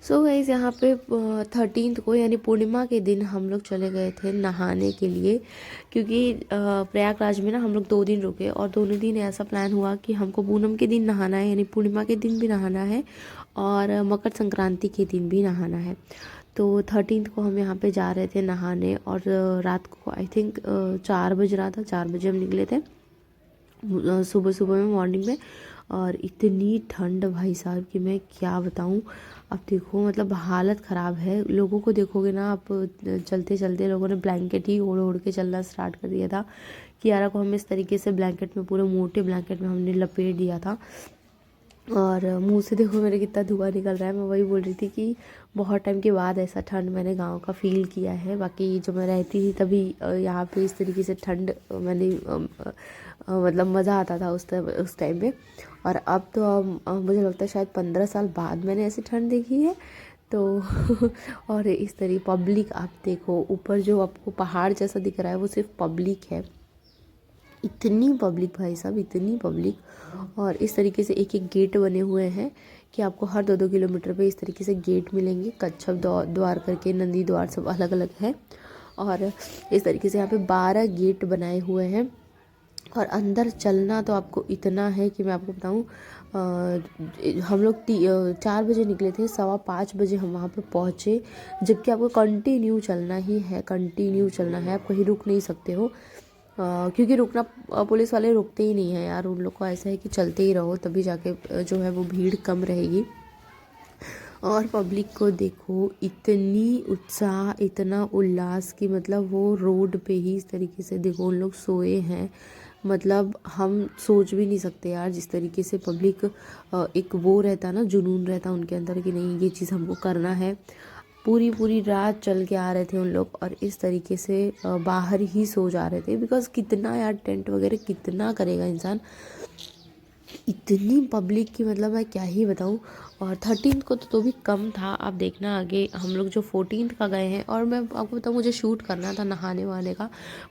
So guys यहाँ पे 13th को यानी पूर्णिमा के दिन हम लोग चले गए थे नहाने के लिए, क्योंकि प्रयागराज में ना हम लोग 2 दिन रुके और दोनों दिन ऐसा प्लान हुआ कि हमको पूनम के दिन नहाना है, यानी पूर्णिमा के दिन भी नहाना है और मकर संक्रांति के दिन भी नहाना है। तो 13th को हम यहाँ पे जा रहे थे नहाने और रात को आई थिंक 4 बज रहा था, 4 बजे हम निकले थे सुबह सुबह में, मॉर्निंग में। और इतनी ठंड भाई साहब कि मैं क्या बताऊं। अब देखो मतलब हालत ख़राब है, लोगों को देखोगे ना आप, चलते चलते लोगों ने ब्लैंकेट ही ओढ़ ओढ़ के चलना स्टार्ट कर दिया था। कियारा को हम इस तरीके से ब्लैंकेट में, पूरे मोटे ब्लैंकेट में हमने लपेट दिया था। और मुंह से देखो मेरे कितना धुआं निकल रहा है। मैं वही बोल रही थी कि बहुत टाइम के बाद ऐसा ठंड मैंने गांव का फ़ील किया है। बाकी जो मैं रहती थी तभी यहाँ पे इस तरीके से ठंड मैंने मतलब मज़ा आता था उस टाइम पे। और अब तो मुझे लगता है शायद 15 साल बाद मैंने ऐसी ठंड देखी है। तो और इस तरह पब्लिक आप देखो, ऊपर जो आपको पहाड़ जैसा दिख रहा है वो सिर्फ पब्लिक है। इतनी पब्लिक भाई साहब, इतनी पब्लिक। और इस तरीके से एक एक गेट बने हुए हैं कि आपको हर 2-2 किलोमीटर पे इस तरीके से गेट मिलेंगे। कच्छप द्वार करके, नंदी द्वार, सब अलग अलग है। और इस तरीके से यहाँ पे 12 गेट बनाए हुए हैं। और अंदर चलना तो आपको इतना है कि मैं आपको बताऊँ, हम लोग 4 बजे निकले थे, 4:15 बजे हम वहाँ पे पहुँचे। जबकि आपको कंटिन्यू चलना ही है, कंटिन्यू चलना है, आप कहीं रुक नहीं सकते हो। क्योंकि रुकना, पुलिस वाले रुकते ही नहीं है यार, उन लोग को ऐसा है कि चलते ही रहो, तभी जाके जो है वो भीड़ कम रहेगी। और पब्लिक को देखो, इतनी उत्साह, इतना उल्लास कि मतलब वो रोड पे ही इस तरीके से देखो उन लोग सोए हैं। मतलब हम सोच भी नहीं सकते यार, जिस तरीके से पब्लिक एक वो रहता ना, जुनून रहता उनके अंदर कि नहीं ये चीज़ हमको करना है। पूरी पूरी रात चल के आ रहे थे उन लोग और इस तरीके से बाहर ही सो जा रहे थे। बिकॉज़ कितना यार टेंट वगैरह कितना करेगा इंसान, इतनी पब्लिक की मतलब मैं क्या ही बताऊँ। और 13th को तो भी कम था। आप देखना आगे हम लोग जो 14th का गए हैं, और मैं आपको बताऊँ मुझे शूट करना था नहाने वाने का,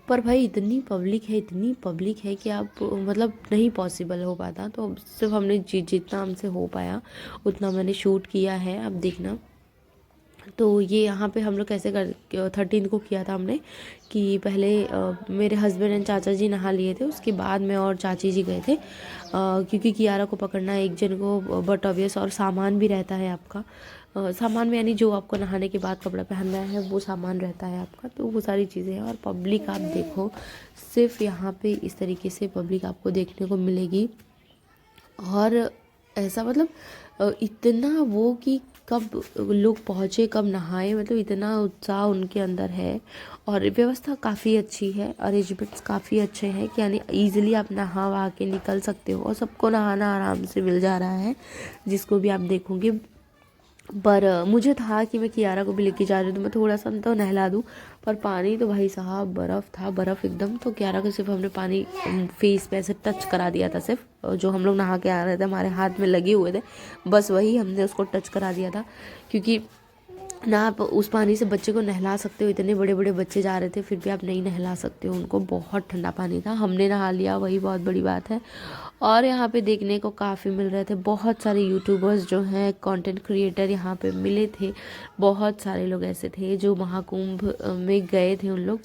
पर भाई इतनी पब्लिक है, इतनी पब्लिक है कि आप मतलब नहीं पॉसिबल हो पाता। तो सिर्फ हमने जितना हमसे हो पाया उतना मैंने शूट किया है, आप देखना। तो ये यहाँ पे हम लोग कैसे कर 13th को किया था हमने कि पहले मेरे हस्बैंड एंड चाचा जी नहा लिए थे, उसके बाद मैं और चाची जी गए थे। क्योंकि कियारा को पकड़ना है एक जन को, बट ऑब्वियस, और सामान भी रहता है आपका। सामान में यानी जो आपको नहाने के बाद कपड़ा पहनना है वो सामान रहता है आपका, तो वो सारी चीज़ें हैं। और पब्लिक आप देखो, सिर्फ यहाँ पे इस तरीके से पब्लिक आपको देखने को मिलेगी। और ऐसा मतलब इतना वो कि कब लोग पहुँचे, कब नहाए, मतलब इतना उत्साह उनके अंदर है। और व्यवस्था काफ़ी अच्छी है, अरेंजमेंट्स काफ़ी अच्छे हैं कि यानी ईज़िली आप नहा वहा के निकल सकते हो और सबको नहाना आराम से मिल जा रहा है, जिसको भी आप देखोगे। पर मुझे था कि मैं कियारा को भी लेके जा रही हूँ तो मैं थोड़ा सा तो नहला दूँ, पर पानी तो भाई साहब बर्फ़ था, बर्फ़ एकदम। तो कियारा को सिर्फ हमने पानी फेस पे ऐसे टच करा दिया था, सिर्फ जो हम लोग नहा के आ रहे थे हमारे हाथ में लगे हुए थे, बस वही हमने उसको टच करा दिया था। क्योंकि ना आप उस पानी से बच्चे को नहला सकते हो, इतने बड़े बड़े बच्चे जा रहे थे फिर भी आप नहीं नहला सकते हो उनको, बहुत ठंडा पानी था। हमने नहा लिया, वही बहुत बड़ी बात है। और यहाँ पे देखने को काफ़ी मिल रहे थे, बहुत सारे यूट्यूबर्स जो हैं, कंटेंट क्रिएटर यहाँ पे मिले थे। बहुत सारे लोग ऐसे थे जो महाकुंभ में गए थे उन लोग।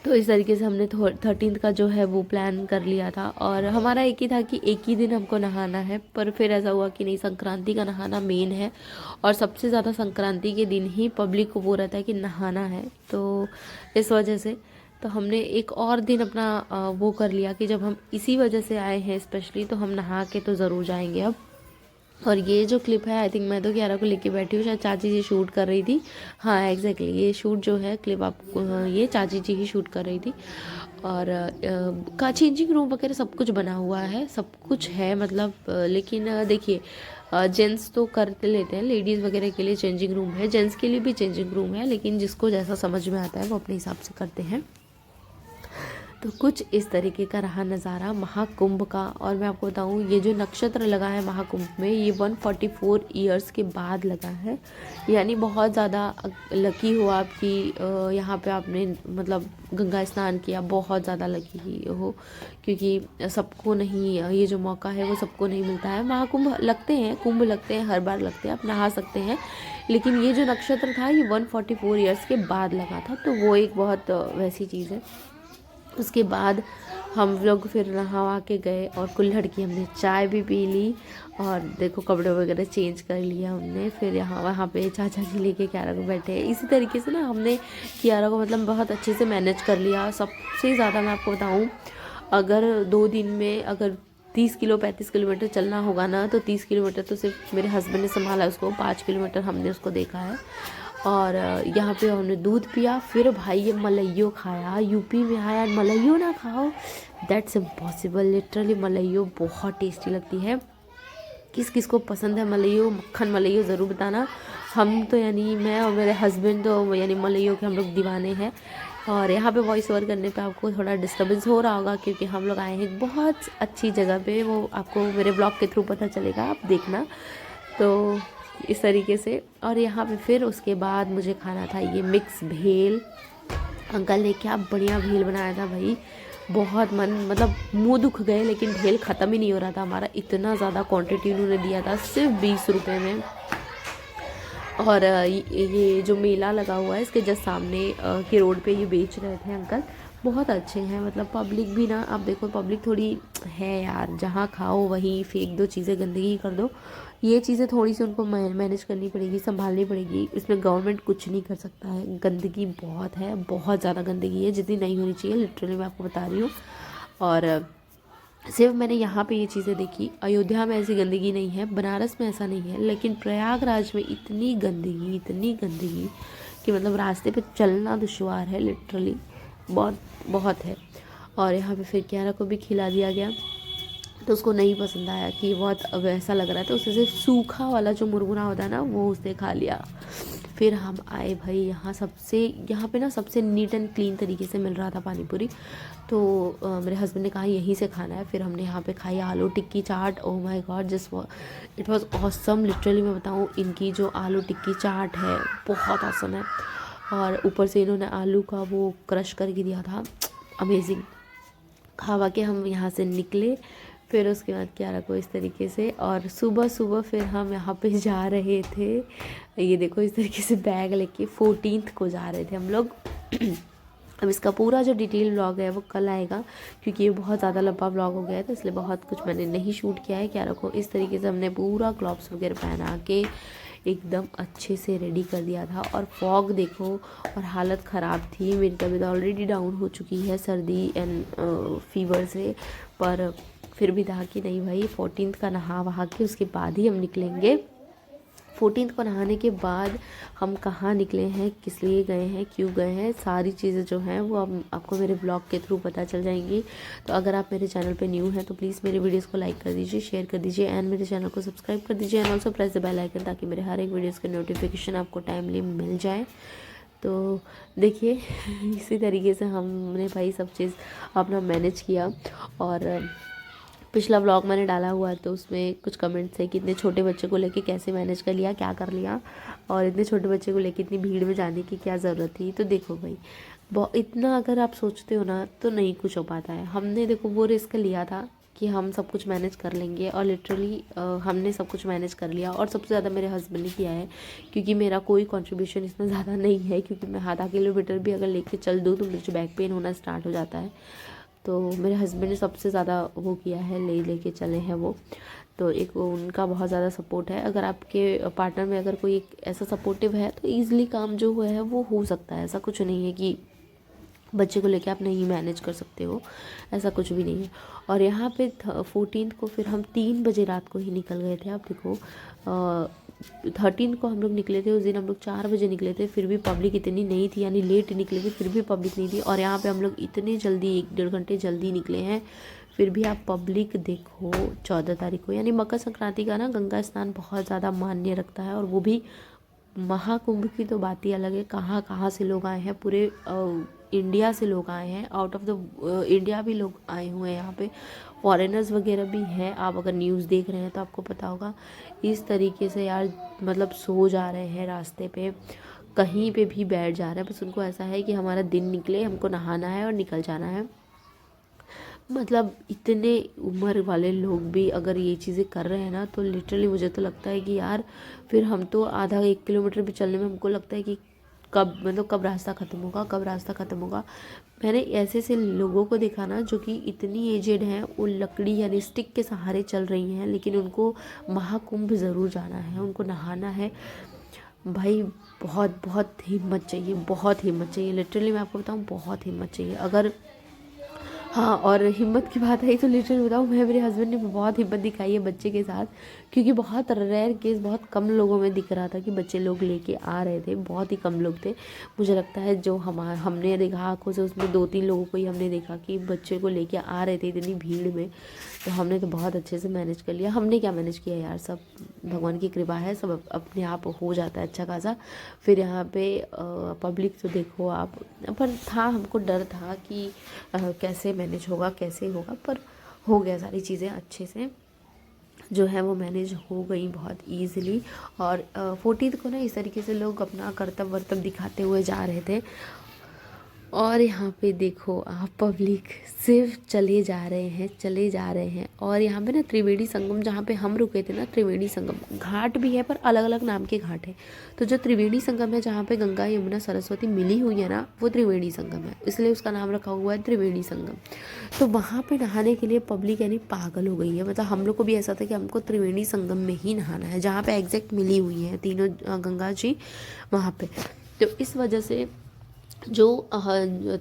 तो इस तरीके से हमने 13th का जो है वो प्लान कर लिया था। और हमारा एक ही था कि एक ही दिन हमको नहाना है, पर फिर ऐसा हुआ कि नहीं, संक्रांति का नहाना मेन है और सबसे ज़्यादा संक्रांति के दिन ही पब्लिक को वो रहता है कि नहाना है। तो इस वजह से तो हमने एक और दिन अपना वो कर लिया कि जब हम इसी वजह से आए हैं स्पेशली, तो हम नहा के तो ज़रूर जाएंगे अब। और ये जो क्लिप है आई थिंक मैं तो कियारा को लेके बैठी हूँ, शायद चाची जी शूट कर रही थी। हाँ एग्जैक्टली, ये शूट जो है क्लिप आपको, ये चाची जी ही शूट कर रही थी। और का चेंजिंग रूम वगैरह सब कुछ बना हुआ है, सब कुछ है मतलब। लेकिन देखिए, जेंट्स तो करते लेते हैं, लेडीज़ वगैरह के लिए चेंजिंग रूम है, जेंट्स के लिए भी चेंजिंग रूम है, लेकिन जिसको जैसा समझ में आता है वो अपने हिसाब से करते हैं। तो कुछ इस तरीके का रहा नज़ारा महाकुंभ का। और मैं आपको बताऊं, ये जो नक्षत्र लगा है महाकुंभ में, ये 144 ईयर्स के बाद लगा है। यानी बहुत ज़्यादा लकी हो आपकी, यहाँ पे आपने मतलब गंगा स्नान किया, बहुत ज़्यादा लकी हो, क्योंकि सबको नहीं ये जो मौका है वो सबको नहीं मिलता है। महाकुंभ लगते हैं, कुंभ लगते हैं, हर बार लगते हैं, आप नहा सकते हैं, लेकिन ये जो नक्षत्र था ये 144 ईयर्स के बाद लगा था, तो वो एक बहुत वैसी चीज़ है। उसके बाद हम लोग फिर नहा के गए और कुल्हड़ की हमने चाय भी पी ली, और देखो कपड़े वगैरह चेंज कर लिया हमने। फिर यहाँ वहाँ पे चाचा जी लेके कियारा को बैठे। इसी तरीके से ना हमने कियारा को मतलब बहुत अच्छे से मैनेज कर लिया। सबसे ज़्यादा मैं आपको बताऊँ, अगर 2 दिन में अगर 30 किलो 35 किलोमीटर चलना होगा ना, तो 30 किलोमीटर तो सिर्फ मेरे हस्बैंड ने संभाला उसको, 5 किलोमीटर हमने उसको देखा है। और यहाँ पे हमने दूध पिया, फिर भाई ये मलइयो खाया। यूपी में आया मलइयो ना खाओ, दैट्स इम्पॉसिबल। लिटरली मलइयो बहुत टेस्टी लगती है। किस किस को पसंद है मलइयो, मक्खन मलइयो ज़रूर बताना। हम तो यानी मैं और मेरे हस्बैंड तो यानी मलइयो के हम लोग दीवाने हैं। और यहाँ पे वॉइस ओवर करने पे आपको थोड़ा डिस्टर्बेंस हो रहा होगा, क्योंकि हम लोग आए हैं एक बहुत अच्छी जगह पे, वो आपको मेरे ब्लॉग के थ्रू पता चलेगा, आप देखना। तो इस तरीके से। और यहाँ पे फिर उसके बाद मुझे खाना था ये मिक्स भेल। अंकल ने क्या बढ़िया भेल बनाया था भाई, बहुत मन मतलब मुंह दुख गए, लेकिन भेल ख़त्म ही नहीं हो रहा था हमारा, इतना ज़्यादा क्वांटिटी उन्होंने दिया था सिर्फ 20 रुपये में। और ये जो मेला लगा हुआ है इसके जस्ट सामने के रोड पे ये बेच रहे थे अंकल, बहुत अच्छे हैं। मतलब पब्लिक भी ना, आप देखो पब्लिक थोड़ी है यार, जहाँ खाओ वहीं फेंक दो चीज़ें, गंदगी कर दो। ये चीज़ें थोड़ी सी उनको मैनेज करनी पड़ेगी, संभालनी पड़ेगी। इसमें गवर्नमेंट कुछ नहीं कर सकता है। गंदगी बहुत है, बहुत ज़्यादा गंदगी है, जितनी नहीं होनी चाहिए, लिटरली मैं आपको बता रही हूँ। और सिर्फ मैंने यहाँ पे ये चीज़ें देखी, अयोध्या में ऐसी गंदगी नहीं है, बनारस में ऐसा नहीं है, लेकिन प्रयागराज में इतनी गंदगी कि मतलब रास्ते पे चलना दुश्वार है, लिटरली बहुत बहुत है। और यहाँ पे फिर कियारा को भी खिला दिया गया, तो उसको नहीं पसंद आया कि बहुत वैसा लग रहा था, उससे सिर्फ सूखा वाला जो मुरमुरा होता है ना वो उसने खा लिया। फिर हम आए भाई यहाँ पे ना सबसे नीट एंड क्लीन तरीके से मिल रहा था पानी पूरी, तो मेरे हस्बैंड ने कहा यहीं से खाना है। फिर हमने यहाँ पे खाई aloo tikki chaat. Oh my god, just it was awesome. Literally मैं बताऊँ, इनकी जो आलू टिक्की चाट है बहुत ऑसम है। और ऊपर से इन्होंने आलू का वो क्रश करके दिया था, अमेजिंग। खावा के हम यहाँ से निकले, फिर उसके बाद कियारा को इस तरीके से, और सुबह सुबह फिर हम यहाँ पे जा रहे थे, ये देखो इस तरीके से बैग लेके 14th को जा रहे थे हम लोग। अब इसका पूरा जो डिटेल व्लॉग है वो कल आएगा, क्योंकि ये बहुत ज़्यादा लंबा व्लॉग हो गया है, तो इसलिए बहुत कुछ मैंने नहीं शूट किया है। कियारा को इस तरीके से हमने पूरा क्लॉथ्स वगैरह पहना के एकदम अच्छे से रेडी कर दिया था। और फॉग देखो, और हालत ख़राब थी, मेरी तबीयत ऑलरेडी डाउन हो चुकी है सर्दी एंड फीवर से, पर फिर भी था कि नहीं भाई 14th का नहा वहा के उसके बाद ही हम निकलेंगे। 14th को नहाने के बाद हम कहाँ निकले हैं, किस लिए गए हैं, क्यों गए हैं, सारी चीज़ें जो हैं वो अब आपको मेरे ब्लॉग के थ्रू पता चल जाएंगी। तो अगर आप मेरे चैनल पे न्यू हैं तो प्लीज़ मेरे वीडियोस को लाइक कर दीजिए, शेयर कर दीजिए, एंड मेरे चैनल को सब्सक्राइब कर दीजिए, and also press the bell icon, ताकि मेरे हर एक वीडियोज़ के नोटिफिकेशन आपको टाइमली मिल जाए। तो देखिए इसी तरीके से हमने भाई सब चीज़ अपना मैनेज किया। और पिछला व्लॉग मैंने डाला हुआ है, तो उसमें कुछ कमेंट्स है कि इतने छोटे बच्चे को लेके कैसे मैनेज कर लिया, क्या कर लिया, और इतने छोटे बच्चे को लेके इतनी भीड़ में जाने की क्या ज़रूरत थी। तो देखो भाई, इतना अगर आप सोचते हो ना तो नहीं कुछ हो पाता है। हमने देखो वो रिस्क लिया था कि हम सब कुछ मैनेज कर लेंगे, और लिटरली हमने सब कुछ मैनेज कर लिया। और सबसे ज़्यादा मेरे हस्बैंड ने किया है, क्योंकि मेरा कोई कंट्रीब्यूशन इतना ज़्यादा नहीं है, क्योंकि मैं आधा किलोमीटर भी अगर लेके चल दूँ तो मुझे बैक पेन होना स्टार्ट हो जाता है। तो मेरे हस्बैंड ने सबसे ज़्यादा वो किया है, लेके चले हैं वो। तो एक उनका बहुत ज़्यादा सपोर्ट है। अगर आपके पार्टनर में अगर कोई एक ऐसा सपोर्टिव है तो ईज़िली काम जो हुआ है वो हो सकता है। ऐसा कुछ नहीं है कि बच्चे को लेके आप नहीं मैनेज कर सकते हो, ऐसा कुछ भी नहीं है। और यहाँ पे 14th को फिर हम 3 बजे रात को ही निकल गए थे। आप देखो 13 को हम लोग निकले थे, उस दिन हम लोग 4 बजे निकले थे, फिर भी पब्लिक इतनी नहीं थी, यानी लेट निकले थे फिर भी पब्लिक नहीं थी। और यहाँ पे हम लोग इतने जल्दी 1-1.5 घंटे जल्दी निकले हैं, फिर भी आप पब्लिक देखो। 14 तारीख को यानी मकर संक्रांति का ना गंगा स्नान बहुत ज़्यादा मान्य रखता है, और वो भी महाकुंभ की तो बात ही अलग है। कहाँ कहाँ से लोग आए हैं, पूरे इंडिया से लोग आए हैं, आउट ऑफ द इंडिया भी लोग आए हुए हैं यहाँ पे, फॉरेनर्स वगैरह भी हैं। आप अगर न्यूज़ देख रहे हैं तो आपको पता होगा। इस तरीके से यार मतलब सो जा रहे हैं रास्ते पे, कहीं पे भी बैठ जा रहे हैं, बस उनको ऐसा है कि हमारा दिन निकले, हमको नहाना है और निकल जाना है। मतलब इतने उम्र वाले लोग भी अगर ये चीज़ें कर रहे हैं ना, तो लिटरली मुझे तो लगता है कि यार फिर हम तो आधा 1 किलोमीटर भी चलने में हमको लगता है कि कब मतलब कब रास्ता ख़त्म होगा, कब रास्ता ख़त्म होगा। मैंने ऐसे ऐसे लोगों को देखा ना जो कि इतनी एजेड हैं, वो लकड़ी यानी स्टिक के सहारे चल रही हैं, लेकिन उनको महाकुंभ ज़रूर जाना है, उनको नहाना है। भाई बहुत बहुत हिम्मत चाहिए, बहुत हिम्मत चाहिए, लिटरली मैं आपको बताऊँ बहुत हिम्मत चाहिए। अगर हाँ, और हिम्मत की बात आई तो लिटरली बताऊँ, मैं मेरे हस्बैंड ने बहुत हिम्मत दिखाई है बच्चे के साथ, क्योंकि बहुत रेयर केस, बहुत कम लोगों में दिख रहा था कि बच्चे लोग लेके आ रहे थे, बहुत ही कम लोग थे। मुझे लगता है जो हमने देखा आंखों से, उसमें 2-3 लोगों को ही हमने देखा कि बच्चे को लेके आ रहे थे इतनी भीड़ में। तो हमने तो बहुत अच्छे से मैनेज कर लिया। हमने क्या मैनेज किया यार, सब भगवान की कृपा है, सब अपने आप हो जाता है अच्छा खासा। फिर यहाँ पे पब्लिक तो देखो आप, पर था हमको डर था कि कैसे मैनेज होगा, कैसे होगा, पर हो गया सारी चीज़ें अच्छे से जो है वो मैनेज हो गई बहुत ईज़िली। और 14th को ना इस तरीके से लोग अपना कर्तव्य वर्तव्य दिखाते हुए जा रहे थे। और यहाँ पे देखो आप, पब्लिक सिर्फ चले जा रहे हैं, चले जा रहे हैं। और यहाँ पे ना त्रिवेणी संगम, जहाँ पे हम रुके थे ना, त्रिवेणी संगम घाट भी है पर अलग अलग नाम के घाट है। तो जो त्रिवेणी संगम है, जहाँ पे गंगा यमुना सरस्वती मिली हुई है ना, वो त्रिवेणी संगम है, इसलिए उसका नाम रखा हुआ है त्रिवेणी संगम। तो वहाँ पे नहाने के लिए पब्लिक यानी पागल हो गई है। मतलब हम लोग को भी ऐसा था कि हमको त्रिवेणी संगम में ही नहाना है, जहाँ पे एग्जैक्ट मिली हुई है तीनों गंगा जी वहाँ पे। तो इस वजह से जो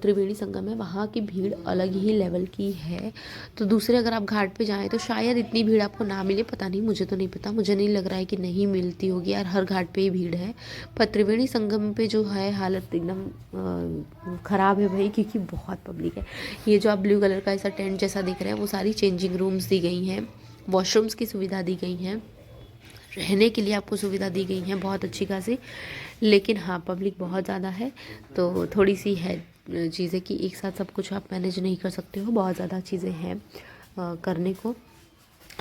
त्रिवेणी संगम है, वहाँ की भीड़ अलग ही लेवल की है। तो दूसरे अगर आप घाट पे जाएँ तो शायद इतनी भीड़ आपको ना मिले, पता नहीं, मुझे तो नहीं पता, मुझे नहीं लग रहा है कि नहीं मिलती होगी यार, हर घाट पे ही भीड़ है। पर त्रिवेणी संगम पे जो है हालत एकदम ख़राब है भाई, क्योंकि बहुत पब्लिक है। ये जो आप ब्लू कलर का ऐसा टेंट जैसा दिख रहा है, वो सारी चेंजिंग रूम्स दी गई हैं, वॉशरूम्स की सुविधा दी गई हैं, रहने के लिए आपको सुविधा दी गई है बहुत अच्छी खासी। लेकिन हाँ, पब्लिक बहुत ज़्यादा है, तो थोड़ी सी है चीज़ें कि एक साथ सब कुछ आप मैनेज नहीं कर सकते हो, बहुत ज़्यादा चीज़ें हैं करने को।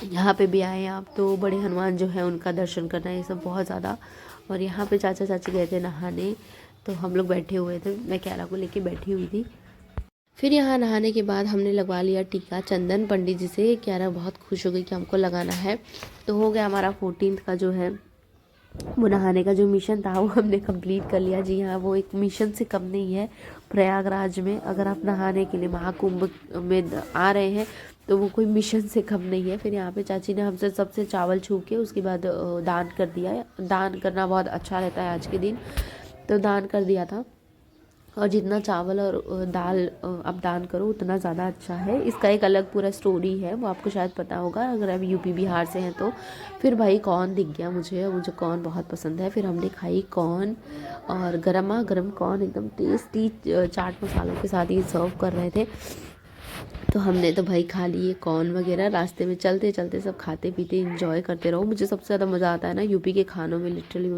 यहाँ पे भी आए आप तो बड़े हनुमान जो है उनका दर्शन करना, ये सब बहुत ज़्यादा। और यहाँ पे चाचा चाची गए थे नहाने, तो हम लोग बैठे हुए थे, मैं क्यारा को लेके बैठी हुई थी। फिर यहाँ नहाने के बाद हमने लगवा लिया टीका चंदन पंडित जी से। क्यारा बहुत खुश हो गई कि हमको लगाना है। तो हो गया हमारा 14th का जो है वो नहाने का जो मिशन था वो हमने कंप्लीट कर लिया। जी हाँ, वो एक मिशन से कम नहीं है। प्रयागराज में अगर आप नहाने के लिए महाकुंभ में आ रहे हैं तो वो कोई मिशन से कम नहीं है। फिर यहाँ पे चाची ने हमसे सबसे चावल छू के उसके बाद दान कर दिया है। दान करना बहुत अच्छा रहता है आज के दिन, तो दान कर दिया था। और जितना चावल और दाल आप दान करो उतना ज़्यादा अच्छा है। इसका एक अलग पूरा स्टोरी है, वो आपको शायद पता होगा अगर आप यूपी बिहार से हैं तो। फिर भाई कॉर्न दिख गया मुझे कॉर्न बहुत पसंद है। फिर हमने खाई कॉर्न, और गर्मा गर्म कॉर्न एकदम टेस्टी चाट मसालों के साथ ये सर्व कर रहे थे। तो हमने तो भाई खा लिए कॉर्न वगैरह। रास्ते में चलते चलते सब खाते पीते इंजॉय करते रहो। मुझे सबसे ज़्यादा मज़ा आता है ना यूपी के खानों में, लिटरली